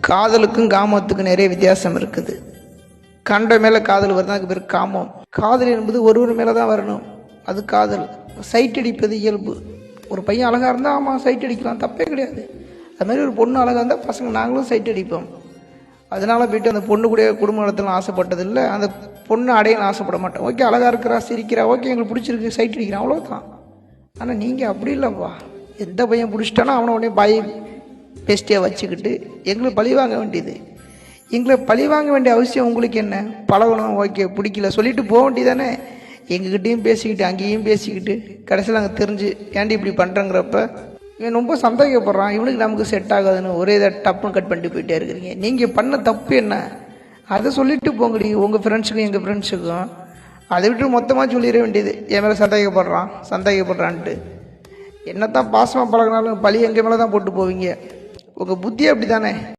காதலுக்கும் காமத்துக்கும் நிறைய வித்தியாசம் இருக்குது. கண்ட மேலே காதல் வருது, அதுக்கு பேர் காமம். காதல் என்பது ஒருவர் மேலே தான் வரணும், அது காதல். சைட் அடிப்பது இயல்பு. ஒரு பையன் அழகாக இருந்தால் ஆமாம் சைட் அடிக்கலாம், தப்பே கிடையாது. அதுமாதிரி ஒரு பொண்ணு அழகாக இருந்தால் பசங்க நாங்களும் சைட் அடிப்போம். அதனால் போய்ட்டு அந்த பொண்ணு கூட குடும்ப நடத்தலாம் ஆசைப்பட்டதில்லை, அந்த பொண்ணு அடையலாம் ஆசைப்பட மாட்டோம். ஓகே அழகாக இருக்கிறா, சிரிக்கிறா, ஓகே எங்களுக்கு பிடிச்சிருக்கு, சைட் அடிக்கிறான், அவ்வளோதான். ஆனால் நீங்கள் அப்படி இல்லைப்பா. எந்த பையன் பிடிச்சிட்டானோ அவனை உடனே பாய் பெஸ்ட்டியாக வச்சுக்கிட்டு எங்களை பழி வாங்க வேண்டியது. எங்களை பழி வாங்க வேண்டிய அவசியம் உங்களுக்கு என்ன? பழகணும், ஓகே பிடிக்கல சொல்லிட்டு போக வேண்டியதானே. எங்ககிட்டையும் பேசிக்கிட்டு அங்கேயும் பேசிக்கிட்டு கடைசியில் அங்கே தெரிஞ்சு ஏன்டி இப்படி பண்ணுறங்கிறப்ப இவன் ரொம்ப சந்தேகப்படுறான், இவனுக்கு நமக்கு செட் ஆகாதுன்னு ஒரே இதை டப்புன்னு கட் பண்ணிட்டு போயிட்டே இருக்கிறீங்க. நீங்கள் பண்ண தப்பு என்ன அதை சொல்லிட்டு போங்கடி உங்கள் ஃப்ரெண்ட்ஸுக்கும் எங்கள் ஃப்ரெண்ட்ஸுக்கும். அதை விட்டு மொத்தமாக சொல்லிட வேண்டியது, என் மேலே சந்தேகப்படுறான்ட்டு. என்னத்தான் பாசமாக பழகினாலும் பழி எங்கள் மேலே தான் போட்டு போவீங்க. உங்கள் புத்தி அப்படி தானே.